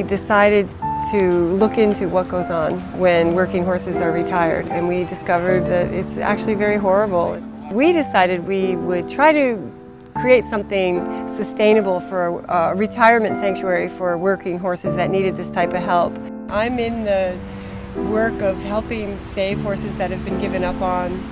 decided to look into what goes on when working horses are retired, and we discovered that it's actually very horrible. We decided we would try to create something sustainable for a retirement sanctuary for working horses that needed this type of help. I'm in the work of helping save horses that have been given up on,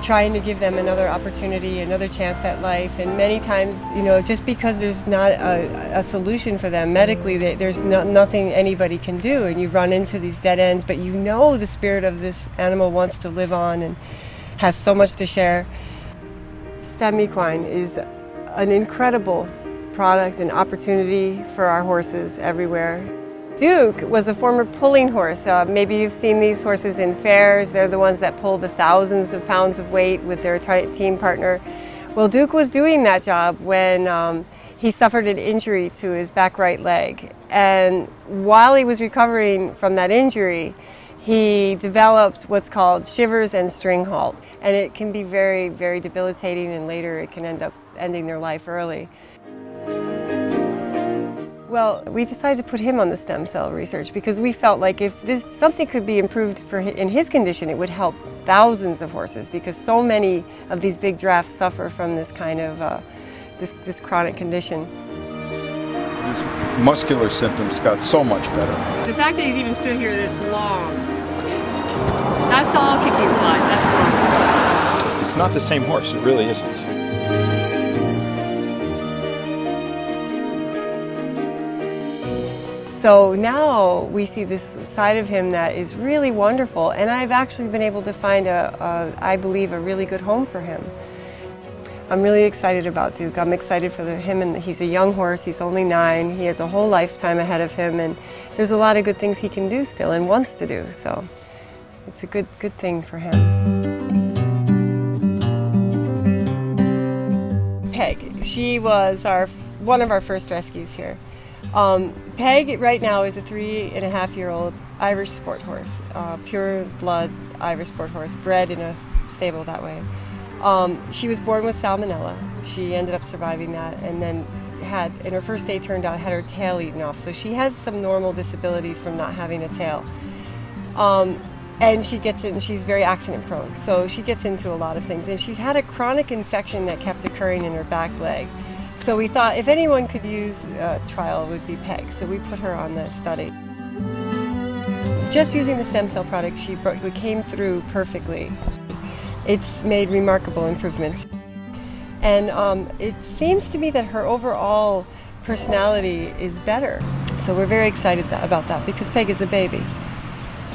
trying to give them another opportunity, another chance at life. And many times, you know, just because there's not a solution for them medically, there's nothing anybody can do, and you run into these dead ends, but you know the spirit of this animal wants to live on and has so much to share. StemEquine is an incredible product and opportunity for our horses everywhere. Duke was a former pulling horse. Maybe you've seen these horses in fairs. They're the ones that pull the thousands of pounds of weight with their team partner. Well, Duke was doing that job when he suffered an injury to his back right leg. And while he was recovering from that injury, he developed what's called shivers and string halt. And it can be very, very debilitating, and later it can end up ending their life early. Well, we decided to put him on the stem cell research because we felt like if something could be improved in his condition, it would help thousands of horses, because so many of these big giraffes suffer from this kind of this chronic condition. His muscular symptoms got so much better. The fact that he's even stood here this long, that's all kicking flies, that's wrong. It's not the same horse, it really isn't. So now we see this side of him that is really wonderful, and I've actually been able to find I believe, a really good home for him. I'm really excited about Duke. I'm excited for him, and he's a young horse. He's only 9. He has a whole lifetime ahead of him, and there's a lot of good things he can do still and wants to do. So it's a good thing for him. Peg, she was one of our first rescues here. Peg right now is a 3.5-year-old Irish sport horse, pure blood Irish sport horse, bred in a stable that way. She was born with salmonella. She ended up surviving that, and then in her first day turned out, had her tail eaten off. So she has some normal disabilities from not having a tail. And she's very accident prone, so she gets into a lot of things. And she's had a chronic infection that kept occurring in her back leg. So we thought if anyone could use a trial, it would be Peg. So we put her on the study. Just using the stem cell product, she came through perfectly. It's made remarkable improvements. And it seems to me that her overall personality is better. So we're very excited about that, because Peg is a baby.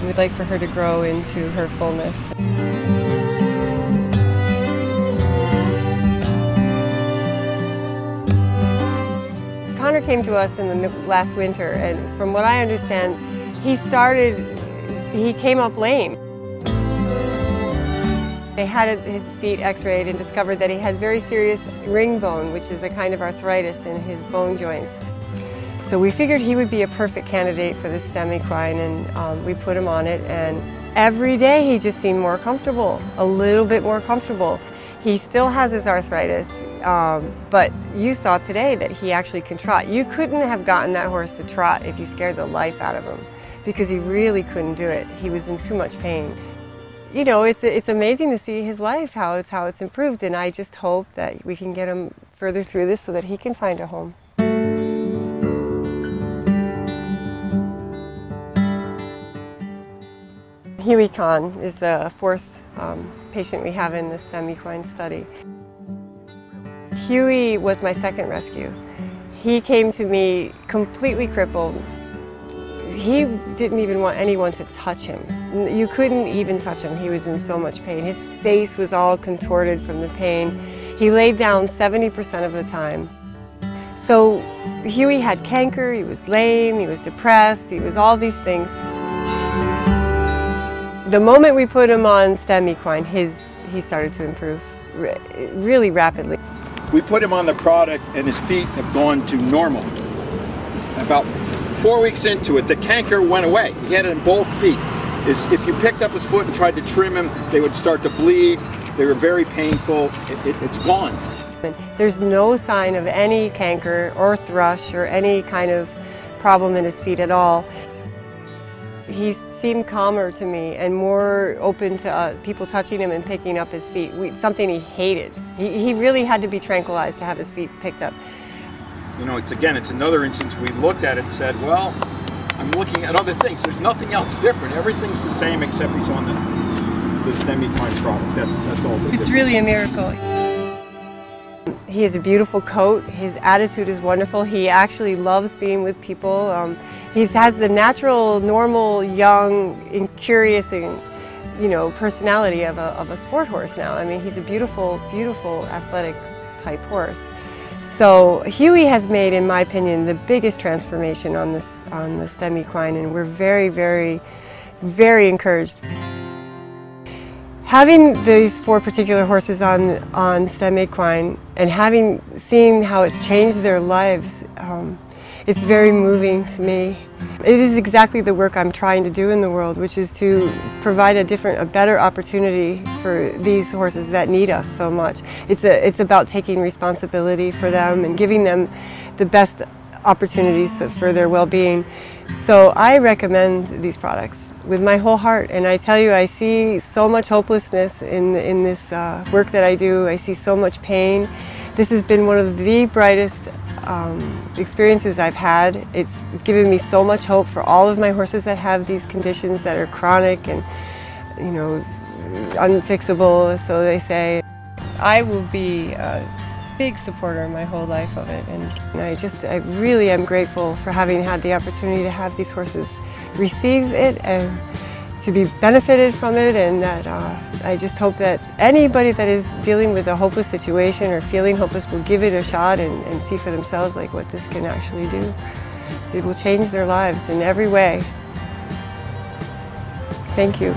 We'd like for her to grow into her fullness. Connor came to us in the last winter, and from what I understand, he came up lame. They had his feet x-rayed and discovered that he had very serious ring bone, which is a kind of arthritis in his bone joints. So we figured he would be a perfect candidate for the StemEquine, and we put him on it, and every day he just seemed more comfortable, a little bit more comfortable. He still has his arthritis, but you saw today that he actually can trot. You couldn't have gotten that horse to trot if you scared the life out of him, because he really couldn't do it. He was in too much pain. You know, it's amazing to see his life, how it's improved, and I just hope that we can get him further through this so that he can find a home. Huey Kahn is the 4th patient we have in the StemEquine study. Huey was my second rescue. He came to me completely crippled. He didn't even want anyone to touch him. You couldn't even touch him. He was in so much pain. His face was all contorted from the pain. He laid down 70% of the time. So Huey had canker, he was lame, he was depressed, he was all these things. The moment we put him on StemEquine, he started to improve really rapidly. We put him on the product and his feet have gone to normal. About 4 weeks into it, the canker went away. He had it in both feet. If you picked up his foot and tried to trim him, they would start to bleed. They were very painful. It's gone. There's no sign of any canker or thrush or any kind of problem in his feet at all. He seemed calmer to me and more open to people touching him and picking up his feet, something he hated. He really had to be tranquilized to have his feet picked up. You know, it's another instance we looked at it and said, well, I'm looking at other things. There's nothing else different. Everything's the same except he's on the StemEquine product. That's all. It's really a miracle. He has a beautiful coat. His attitude is wonderful. He actually loves being with people. He has the natural, normal, young, and curious, and personality of a sport horse now. I mean, he's a beautiful, beautiful, athletic type horse. So Huey has made, in my opinion, the biggest transformation on the StemEquine, and we're very, very, very encouraged. Having these 4 particular horses on StemEquine and seen how it's changed their lives, it's very moving to me. It is exactly the work I'm trying to do in the world, which is to provide a better opportunity for these horses that need us so much. It's about taking responsibility for them and giving them the best opportunities for their well-being. So I recommend these products with my whole heart, and I tell you, I see so much hopelessness in this work that I do. I see so much pain. This has been one of the brightest experiences I've had. It's given me so much hope for all of my horses that have these conditions that are chronic and, unfixable, so they say. I will be a big supporter my whole life of it, and I really am grateful for having had the opportunity to have these horses receive it and to be benefited from it, and that I just hope that anybody that is dealing with a hopeless situation or feeling hopeless will give it a shot and see for themselves what this can actually do. It will change their lives in every way. Thank you.